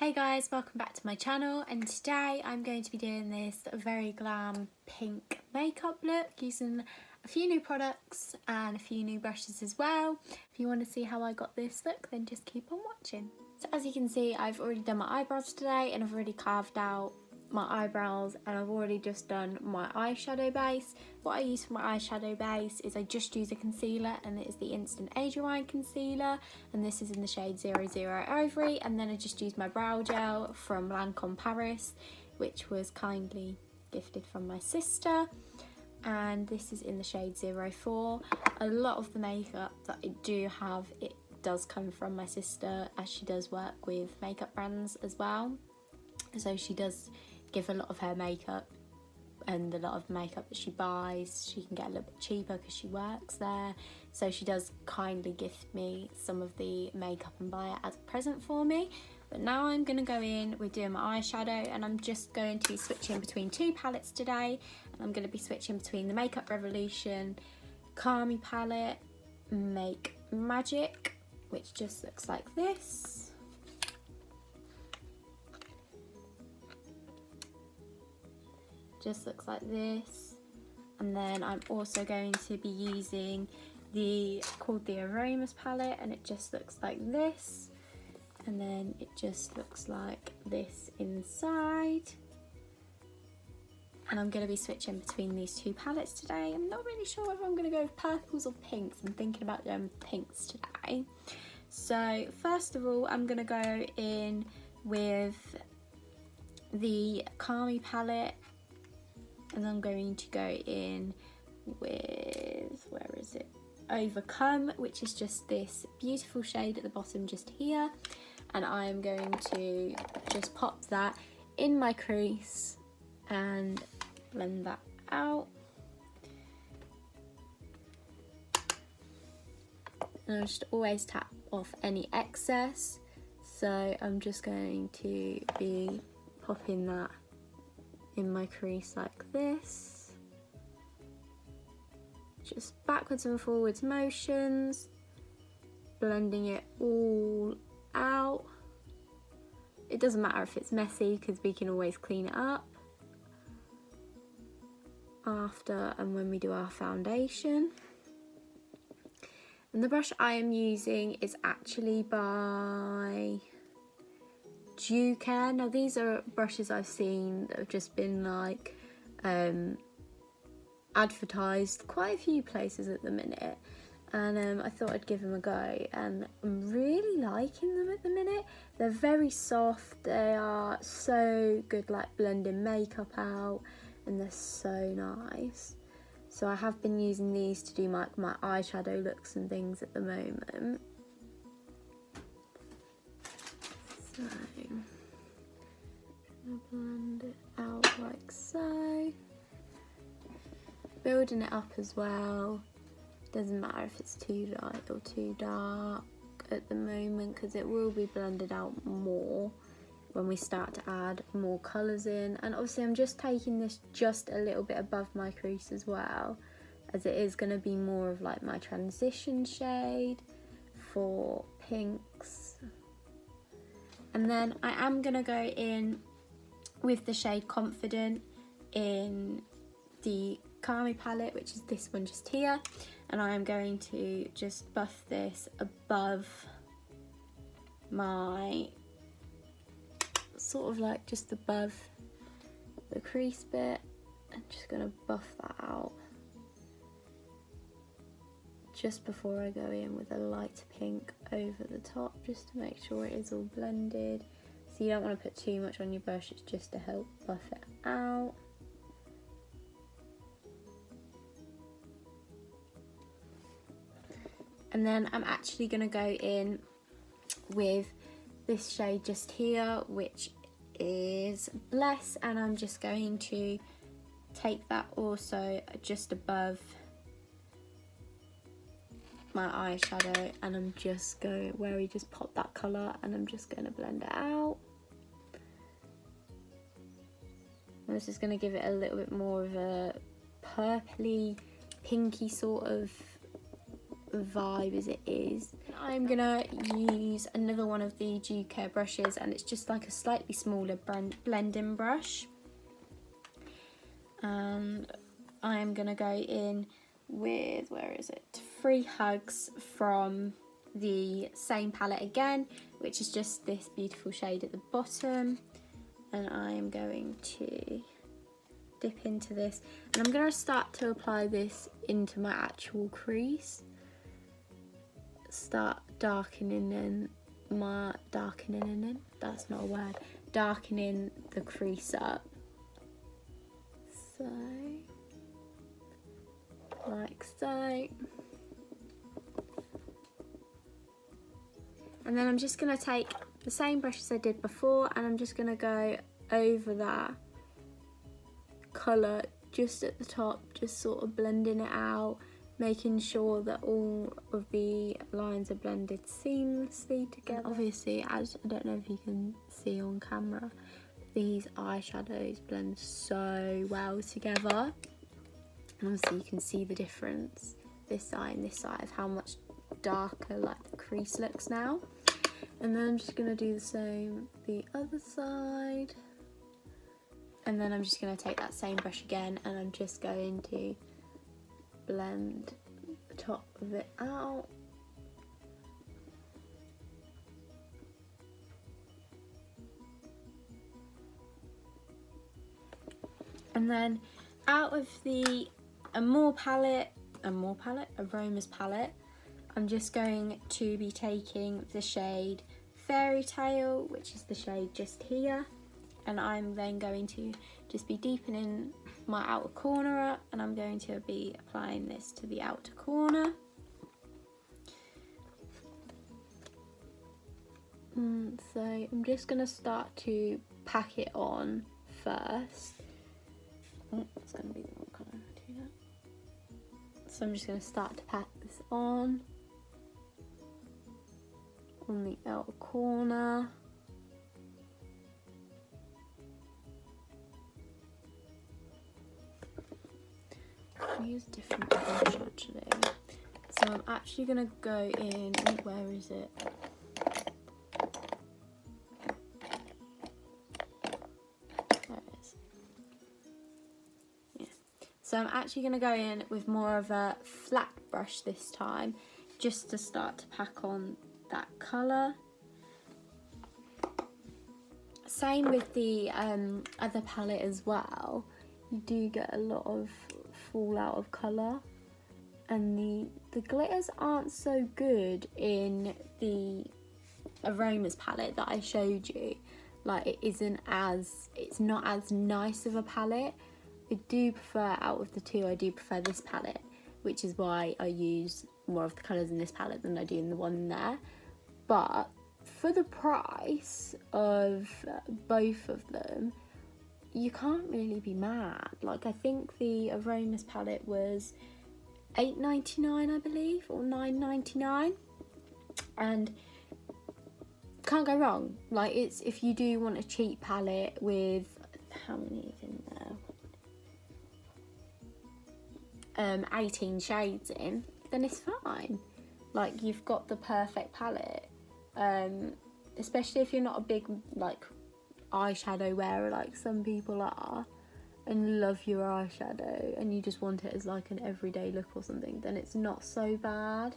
Hey guys, welcome back to my channel, and today I'm going to be doing this very glam pink makeup look using a few new products and a few new brushes as well. If you want to see how I got this look, then just keep on watching. So as you can see, I've already done my eyebrows today and I've already carved out my eyebrows, and I've already just done my eyeshadow base. What I use for my eyeshadow base is I just use a concealer, and it is the Instant Age Rewind concealer, and this is in the shade 00 Ivory. And then I just use my brow gel from Lancome Paris, which was kindly gifted from my sister, and this is in the shade 04. A lot of the makeup that I do have, it does come from my sister, as she does work with makeup brands as well, so she does give a lot of her makeup, and a lot of makeup that she buys she can get a little bit cheaper because she works there, so she does kindly gift me some of the makeup and buy it as a present for me. But now I'm going to go in with doing my eyeshadow, and I'm just going to be switching between two palettes today, and I'm going to be switching between the Makeup Revolution Calmy palette, Make Magic, which just looks like this. Just looks like this. And then I'm also going to be using called the Aromas palette, and it just looks like this, and then it just looks like this inside. And I'm going to be switching between these two palettes today. I'm not really sure if I'm going to go with purples or pinks. I'm thinking about doing pinks today. So first of all, I'm going to go in with the Calmy palette, and I'm going to go in with, where is it, Overcome, which is just this beautiful shade at the bottom just here, and I am going to just pop that in my crease and blend that out. And I'll just always tap off any excess, so I'm just going to be popping that in my crease like this, just backwards and forwards motions, blending it all out. It doesn't matter if it's messy because we can always clean it up after and when we do our foundation. And the brush I am using is actually by Care. Now these are brushes I've seen that have just been like advertised quite a few places at the minute, and I thought I'd give them a go, and I'm really liking them at the minute. They're very soft, they are so good like blending makeup out, and they're so nice. So I have been using these to do my eyeshadow looks and things at the moment. So I'm gonna blend it out like so, building it up as well. Doesn't matter if it's too light or too dark at the moment, because it will be blended out more when we start to add more colours in. And obviously I'm just taking this just a little bit above my crease as well, as it is going to be more of like my transition shade for pinks. And then I am going to go in with the shade Confident in the Calmy palette, which is this one just here. And I am going to just buff this above my, sort of like just above the crease bit. I'm just going to buff that out just before I go in with a light pink over the top, just to make sure it is all blended. So you don't want to put too much on your brush, it's just to help buff it out. And then I'm actually going to go in with this shade just here, which is Bless, and I'm just going to take that also just above my eyeshadow, and I'm just going where we just pop that colour, and I'm just going to blend it out. And this is going to give it a little bit more of a purpley, pinky sort of vibe as it is. I'm gonna use another one of the Dew Care brushes, and it's just like a slightly smaller blending brush. And I'm gonna go in with, where is it? 3 Hugs from the same palette again, which is just this beautiful shade at the bottom. And I'm going to dip into this, and I'm going to start to apply this into my actual crease. Start darkening that's not a word, darkening the crease up. So, like so. And then I'm just going to take the same brush as I did before, and I'm just going to go over that colour just at the top, just sort of blending it out, making sure that all of the lines are blended seamlessly together. And obviously, as I don't know if you can see on camera, these eyeshadows blend so well together. And obviously you can see the difference, this side and this side, of how much darker like the crease looks now. And then I'm just going to do the same the other side. And then I'm just going to take that same brush again, and I'm just going to blend the top of it out. And then out of the Aromas palette, I'm just going to be taking the shade Fairy Tale, which is the shade just here. And I'm then going to just be deepening my outer corner up, and I'm going to be applying this to the outer corner. So I'm just going to start to pack it on first. Oh, it's going to be the wrong colour. Do that. So I'm just going to start to pack this on the outer corner. I use a different brush actually. So I'm actually going to go in, where is it? There it is. Yeah. So I'm actually going to go in with more of a flat brush this time, just to start to pack on that colour. Same with the other palette as well. You do get a lot of fallout of colour, and the glitters aren't so good in the Aromas palette that I showed you. Like it's not as nice of a palette. I do prefer, out of the two, I do prefer this palette, which is why I use more of the colours in this palette than I do in the one there. But for the price of both of them, you can't really be mad. Like I think the Aromas palette was $8.99 I believe, or $9.99, and can't go wrong. Like it's, if you do want a cheap palette with, how many is in there, 18 shades in, then it's fine. Like you've got the perfect palette, especially if you're not a big like eyeshadow wearer like some people are, and love your eyeshadow, and you just want it as like an everyday look or something, then it's not so bad.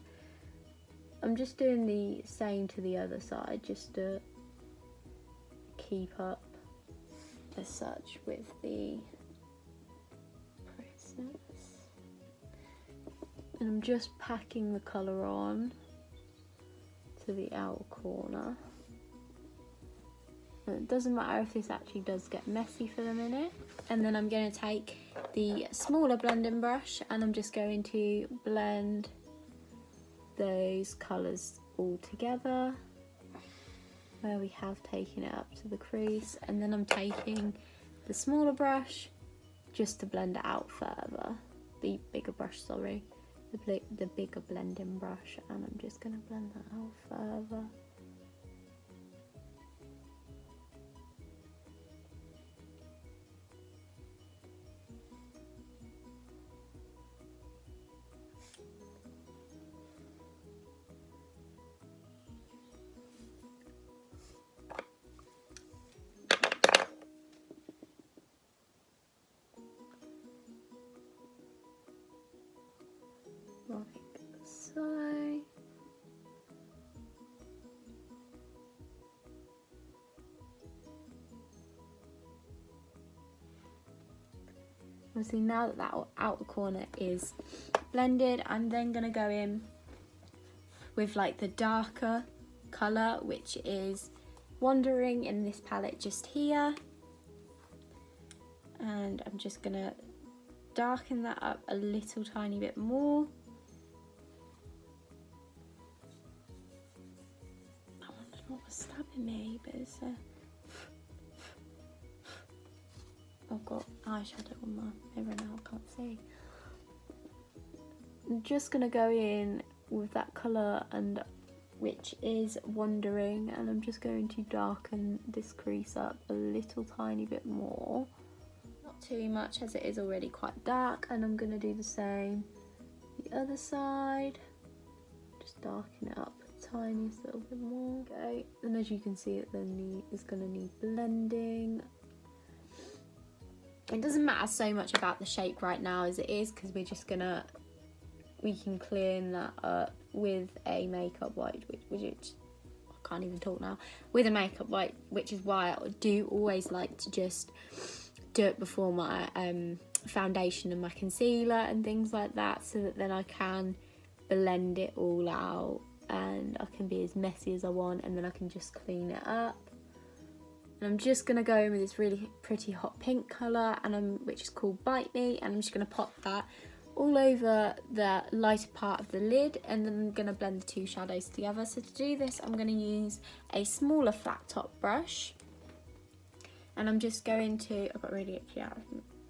I'm just doing the same to the other side just to keep up as such with the process. And I'm just packing the colour on to the outer corner. And it doesn't matter if this actually does get messy for the minute. And then I'm going to take the smaller blending brush, and I'm just going to blend those colours all together where we have taken it up to the crease. And then I'm taking the smaller brush just to blend it out further. The bigger brush, sorry. The bigger blending brush, and I'm just going to blend that out further. Obviously now that that outer corner is blended, I'm then going to go in with like the darker colour, which is Wandering in this palette just here. And I'm just going to darken that up a little tiny bit more. I wonder what was stabbing me, but it's I've got eyeshadow on my mirror now, I can't see. I'm just going to go in with that colour, and which is Wandering, and I'm just going to darken this crease up a little tiny bit more. Not too much, as it is already quite dark, and I'm going to do the same the other side. Just darken it up a tiniest little bit more. Okay, and as you can see, it then is going to need blending. It doesn't matter so much about the shape right now as it is, because we can clean that up with a makeup wipe, which I can't even talk now, with a makeup wipe, which is why I do always like to just do it before my foundation and my concealer and things like that, so that then I can blend it all out and I can be as messy as I want, and then I can just clean it up. And I'm just going to go in with this really pretty hot pink colour, which is called Bite Me, and I'm just going to pop that all over the lighter part of the lid, and then I'm going to blend the two shadows together. So to do this, I'm going to use a smaller flat top brush, and I'm just going to, I've got really itchy out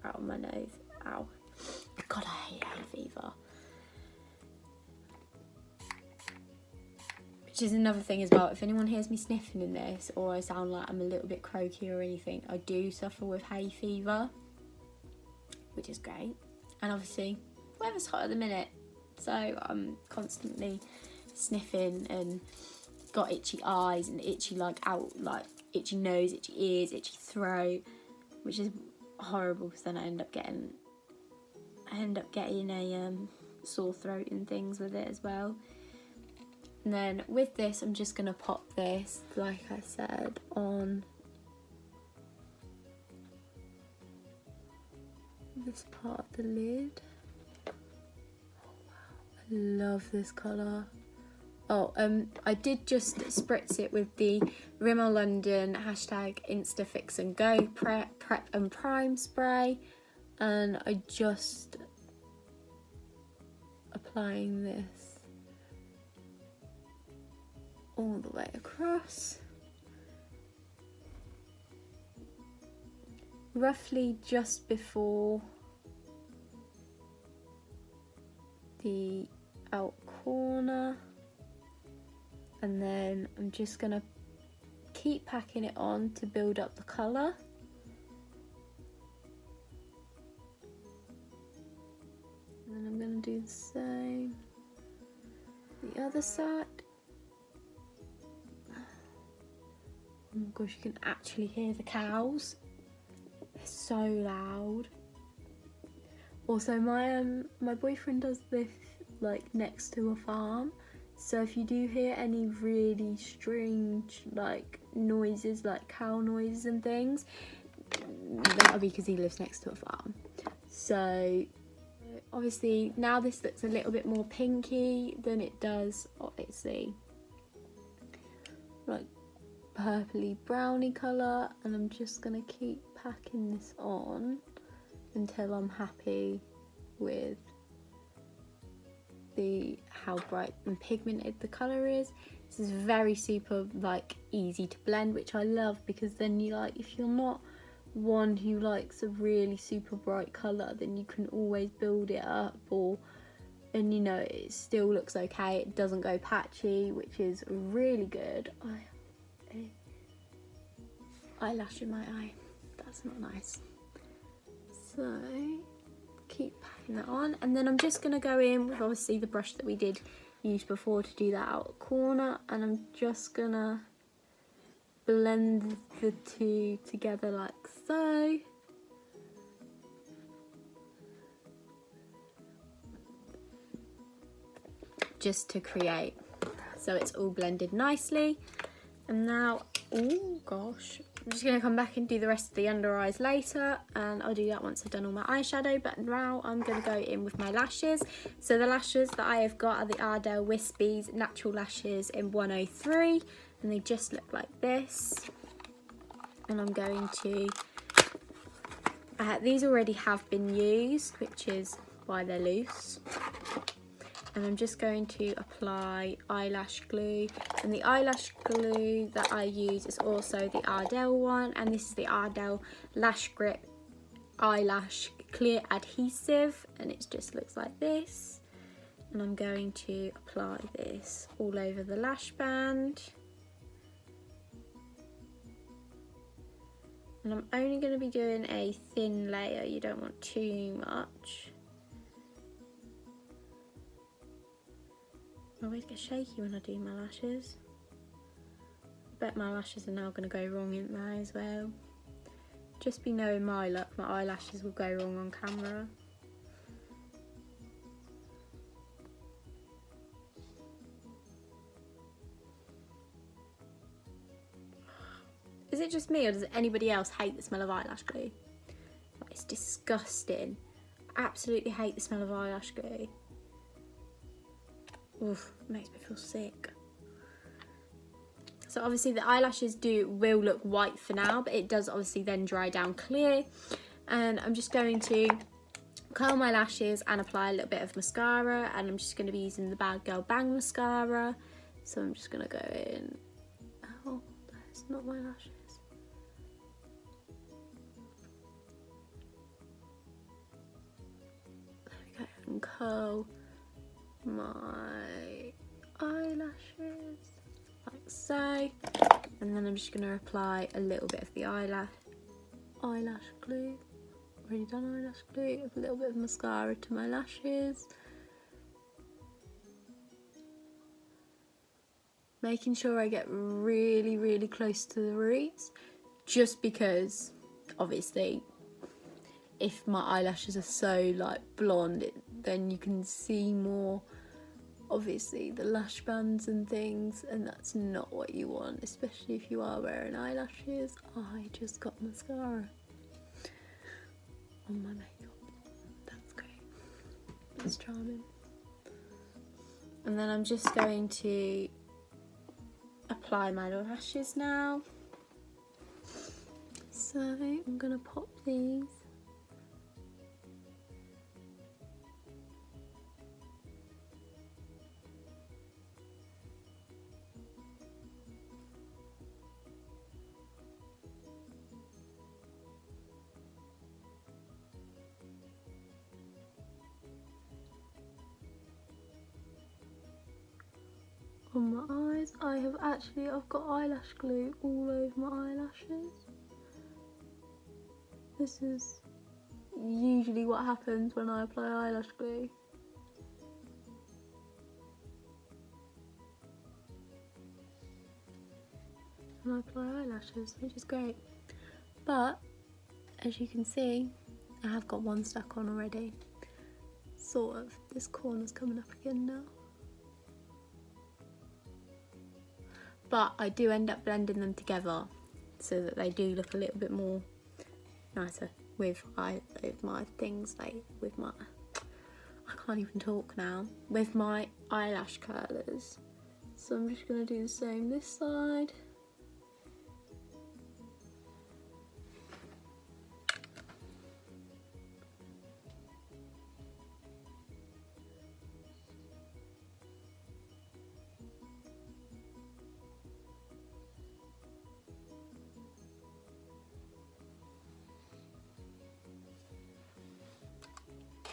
of my nose, ow, God I hate hay fever. Which is another thing as well, if anyone hears me sniffing in this, or I sound like I'm a little bit croaky or anything, I do suffer with hay fever, which is great. And obviously, weather's hot at the minute, so I'm constantly sniffing and got itchy eyes and itchy itchy nose, itchy ears, itchy throat, which is horrible, because then I end up getting a sore throat and things with it as well. And then with this, I'm just going to pop this, like I said, on this part of the lid. Oh wow, I love this colour. Oh, I did just spritz it with the Rimmel London #InstaFixAndGo Prep and Prime spray, and I just applying this all the way across, roughly just before the out corner, and then I'm just gonna keep packing it on to build up the colour. And then I'm gonna do the same the other side. Oh my gosh, you can actually hear the cows. They're so loud. Also, my boyfriend does this like next to a farm, so if you do hear any really strange like noises, like cow noises and things, that'll be because he lives next to a farm. So obviously now this looks a little bit more pinky than it does, obviously, like purpley browny colour, and I'm just gonna keep packing this on until I'm happy with how bright and pigmented the colour is. This is very super like easy to blend, which I love, because then you like, if you're not one who likes a really super bright colour, then you can always build it up, and you know, it still looks okay, it doesn't go patchy, which is really good. Eyelash in my eye, that's not nice. So keep packing that on, and then I'm just going to go in with obviously the brush that we did use before to do that outer corner, and I'm just going to blend the two together like so. Just to create, so it's all blended nicely. And now Oh gosh. I'm just going to come back and do the rest of the under eyes later, and I'll do that once I've done all my eyeshadow. But now I'm going to go in with my lashes. So the lashes that I have got are the Ardell Wispies Natural Lashes in 103, and they just look like this. And I'm going to... these already have been used, which is why they're loose. And I'm just going to apply eyelash glue, and the eyelash glue that I use is also the Ardell one, and this is the Ardell Lash Grip Eyelash Clear Adhesive, and it just looks like this. And I'm going to apply this all over the lash band, and I'm only going to be doing a thin layer, you don't want too much. I always get shaky when I do my lashes. I bet my lashes are now going to go wrong in there as well. Just be knowing my luck, my eyelashes will go wrong on camera. Is it just me, or does anybody else hate the smell of eyelash glue? Like, it's disgusting. Absolutely hate the smell of eyelash glue. Oof, it makes me feel sick. So obviously the eyelashes will look white for now, but it does obviously then dry down clear. And I'm just going to curl my lashes and apply a little bit of mascara, and I'm just going to be using the Bad Girl Bang mascara. So I'm just going to go in. Oh, that's not my lashes. There we go, and curl my eyelashes like so, and then I'm just going to apply a little bit of the eyelash glue. Already done eyelash glue. A little bit of mascara to my lashes, making sure I get really close to the roots, just because obviously if my eyelashes are so like blonde, then you can see more obviously the lash bands and things, and that's not what you want, especially if you are wearing eyelashes. I just got mascara on my makeup. That's great. That's charming. And then I'm just going to apply my lashes now. So I'm gonna pop these. On my eyes, I've got eyelash glue all over my eyelashes. This is usually what happens when I apply eyelash glue. And I apply eyelashes, which is great. But, as you can see, I have got one stuck on already. Sort of. This corner's coming up again now. But I do end up blending them together so that they do look a little bit more nicer with my things, like with my, I can't even talk now, with my eyelash curlers. So I'm just going to do the same this side.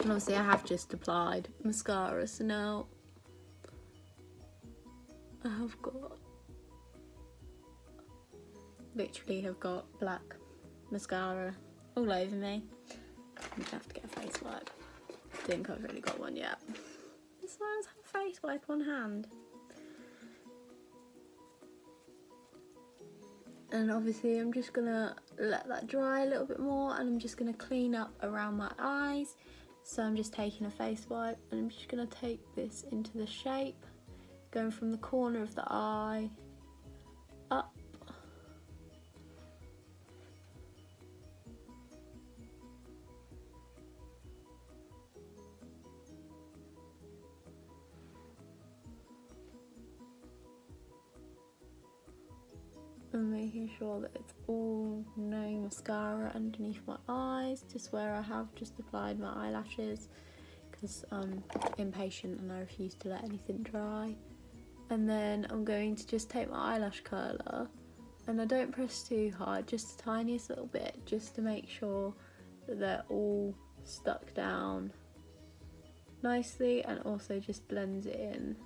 And obviously I have just applied mascara, so now I have got, literally have got black mascara all over me. I'm gonna have to get a face wipe. I think I've really got one yet. This one's have a face wipe on hand. And obviously I'm just gonna let that dry a little bit more, and I'm just gonna clean up around my eyes. So I'm just taking a face wipe, and I'm just gonna take this into the shape, going from the corner of the eye up and making sure that it's all no mascara underneath my eyes, just where I have just applied my eyelashes, because I'm impatient and I refuse to let anything dry. And then I'm going to just take my eyelash curler, and I don't press too hard, just the tiniest little bit, just to make sure that they're all stuck down nicely, and also just blends it in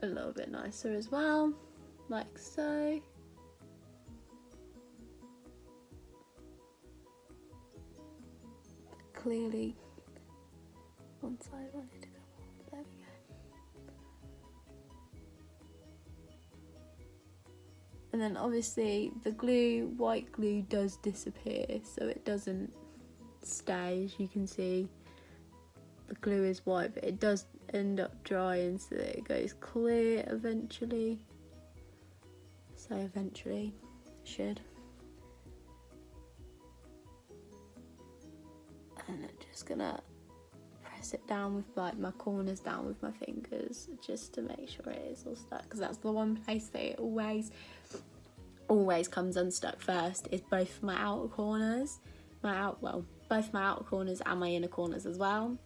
a little bit nicer as well, like so. Clearly one side wanted to come off. There we go. And then obviously the glue, white glue, does disappear, so it doesn't stay. As you can see, the glue is white, but it does end up drying so that it goes clear eventually. So eventually it should. And I'm just gonna press it down with like my corners down with my fingers, just to make sure it is all stuck, because that's the one place that it always comes unstuck first, is both my outer corners, both my outer corners and my inner corners as well.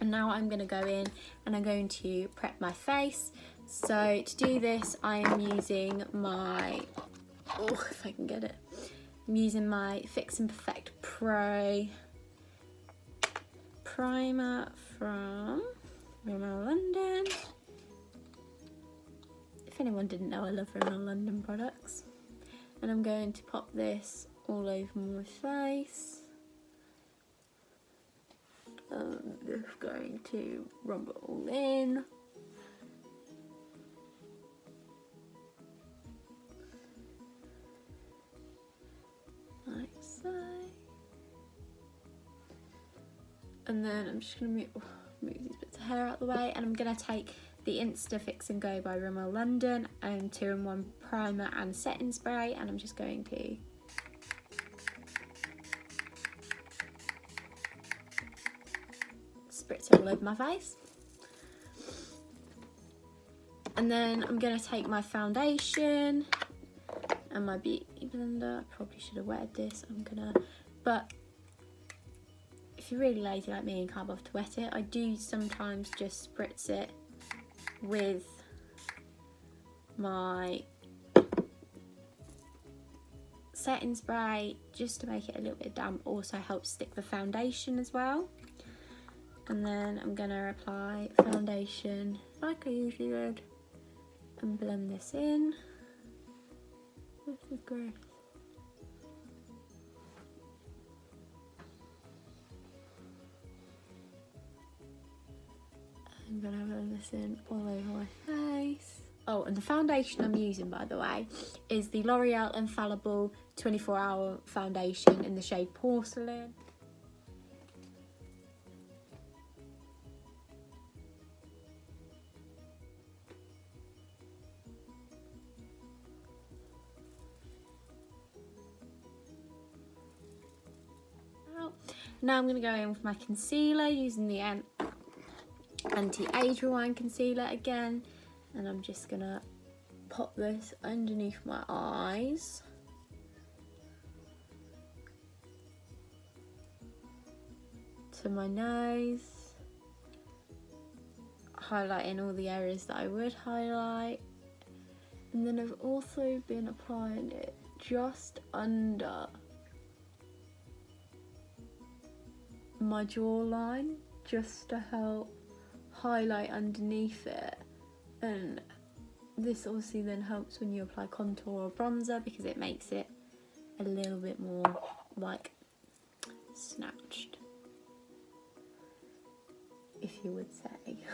And now I'm going to go in and I'm going to prep my face. So to do this, I am using my, if I can get it, I'm using my Fix and Perfect Pro primer from Rimmel London. If anyone didn't know, I love Rimmel London products. And I'm going to pop this all over my face. I'm just going to rub it all in. Like so. And then I'm just going to move these bits of hair out the way, and I'm going to take the Insta Fix and Go by Rimmel London and 2-in-1 primer and setting spray, and I'm just going to spritz it all over my face. And then I'm going to take my foundation and my beauty blender. I probably should have wetted this. But if you're really lazy like me and can't bother to wet it, I do sometimes just spritz it with my setting spray, just to make it a little bit damp. Also helps stick the foundation as well. And then I'm going to apply foundation like I usually would and blend this in. This is gross. I'm going to blend this in all over my face. Oh, and the foundation I'm using, by the way, is the L'Oreal Infallible 24-Hour Foundation in the shade Porcelain. Now I'm going to go in with my concealer, using the Anti-Age Rewind Concealer again. And I'm just going to pop this underneath my eyes. To my nose. Highlighting all the areas that I would highlight. And then I've also been applying it just under my jawline, just to help highlight underneath it. And this obviously then helps when you apply contour or bronzer, because it makes it a little bit more like snatched, if you would say.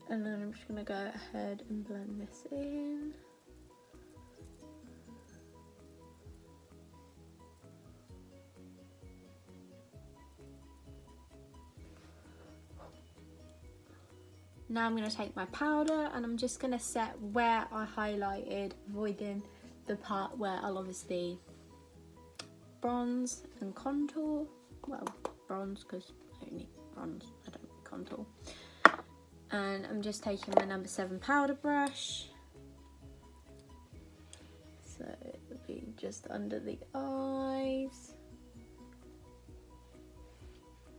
And then I'm just going to go ahead and blend this in. Now I'm going to take my powder and I'm just going to set where I highlighted, avoiding the part where I'll obviously bronze and contour. Well, bronze, because I don't need bronze, I don't contour. And I'm just taking my number 7 powder brush. So it'll be just under the eyes,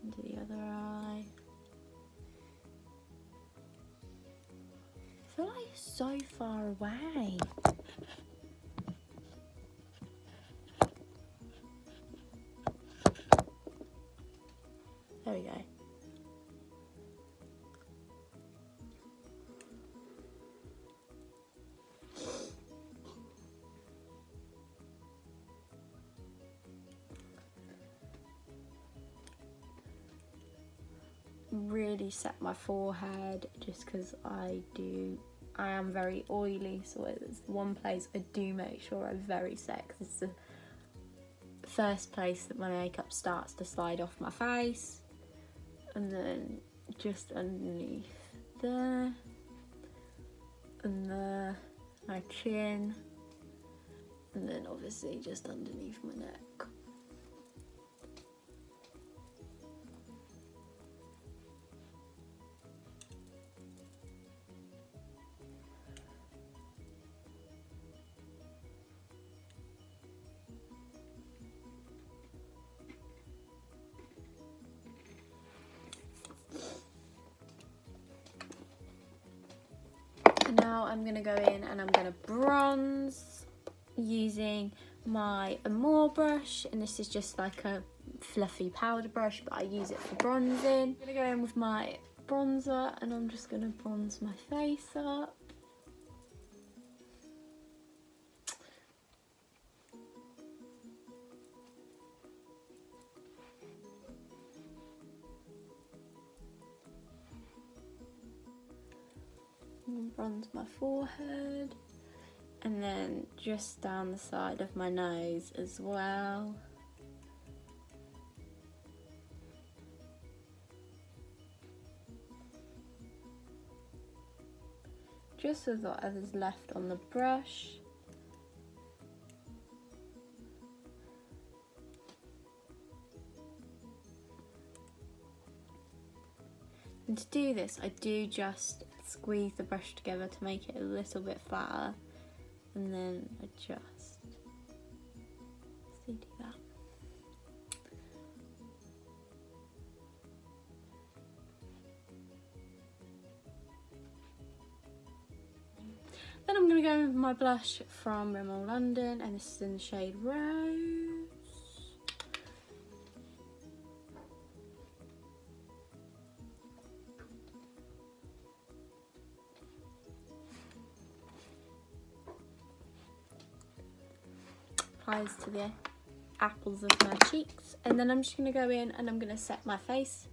under the other eye. I feel like it's so far away. There we go. Really set my forehead just because I am very oily, so it's one place I do make sure I'm very set, because it's the first place that my makeup starts to slide off my face. And then just underneath there, and there, my chin, and then obviously just underneath my neck. Now I'm going to go in and I'm going to bronze using my Amore brush, and this is just like a fluffy powder brush, but I use it for bronzing. I'm going to go in with my bronzer and I'm just going to bronze my face up. And bronze my forehead, and then just down the side of my nose as well. Just with whatever's left on the brush. And to do this, I do just squeeze the brush together to make it a little bit flatter, and then adjust. So do that. Then I'm going to go with my blush from Rimmel London, and this is in the shade Rose. Applies to the apples of my cheeks, and then I'm just going to go in and I'm going to set my face.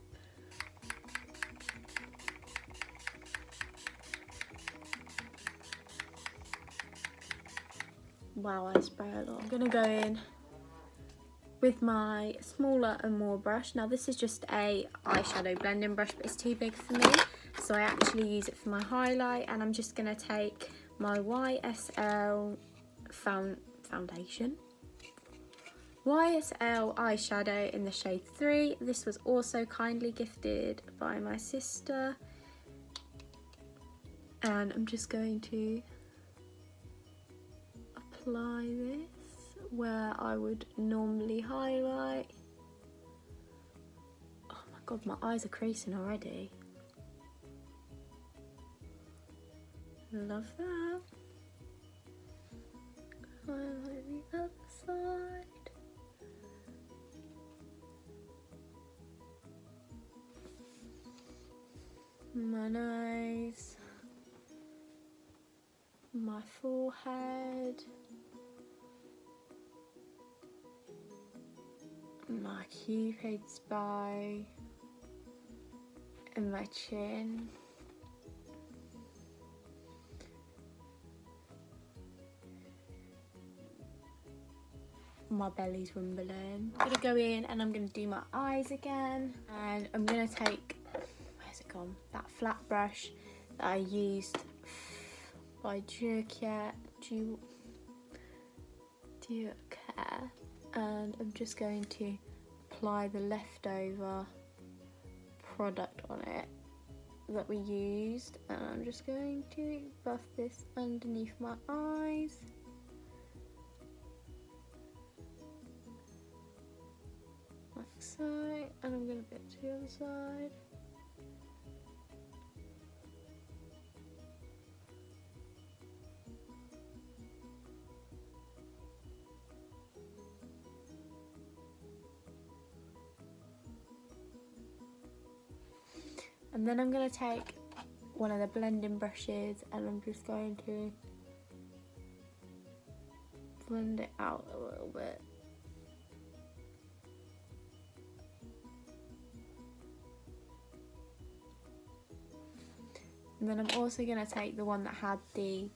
Wow, I spray a lot. I'm going to go in with my smaller Amore brush. Now this is just a eyeshadow blending brush, but it's too big for me, so I actually use it for my highlight, and I'm just going to take my YSL YSL eyeshadow in the shade 3. This was also kindly gifted by my sister, and I'm just going to apply this where I would normally highlight. Oh my god, my eyes are creasing already. Love that. Highlight the other side. My nose, my forehead, my cupid's bow, and my chin. My belly's rumbling. I'm gonna go in and I'm gonna do my eyes again, and I'm gonna take, where's it gone? That flat brush that I used by Drugstore, and I'm just going to apply the leftover product on it that we used, and I'm just going to buff this underneath my eyes. Like so, and I'm going to put it to the other side. And then I'm going to take one of the blending brushes and I'm just going to blend it out a little bit. And then I'm also going to take the one that had the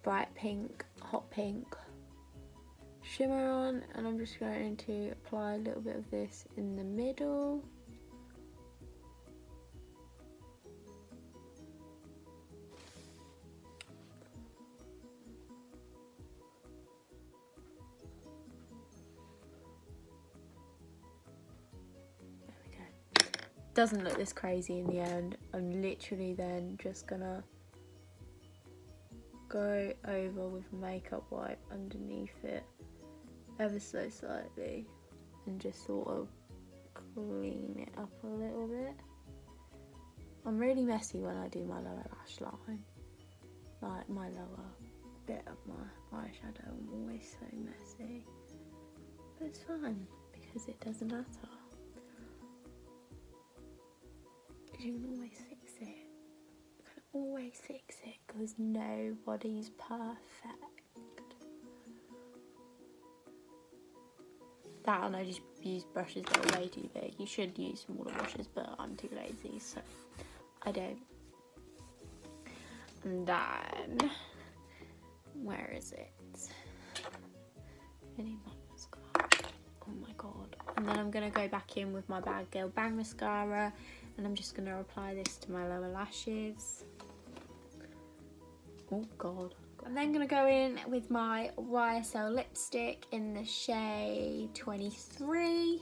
bright pink, hot pink shimmer on, and I'm just going to apply a little bit of this in the middle. Doesn't look this crazy in the end. I'm literally then just gonna go over with makeup wipe underneath it ever so slightly and just sort of clean it up a little bit. I'm really messy when I do my lower lash line, like my lower bit of my eyeshadow. I'm always so messy, but it's fine because it doesn't matter. You can always fix it. You can always fix it because nobody's perfect. That, and I just use brushes that are way too big. You should use smaller brushes, but I'm too lazy, so I don't. And then, where is it? I need my mascara. Oh my god. And then I'm going to go back in with my Bad Girl Bang mascara. And I'm just going to apply this to my lower lashes. Oh god. I'm then going to go in with my YSL lipstick in the shade 23.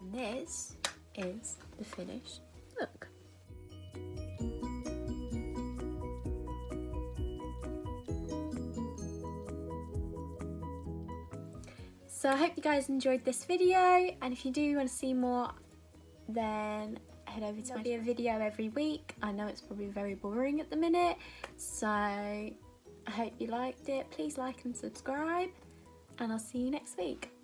And this is the finished look. So I hope you guys enjoyed this video, and if you do want to see more, then head over to my channel. There'll be a video every week. I know it's probably very boring at the minute, so I hope you liked it. Please like and subscribe, and I'll see you next week.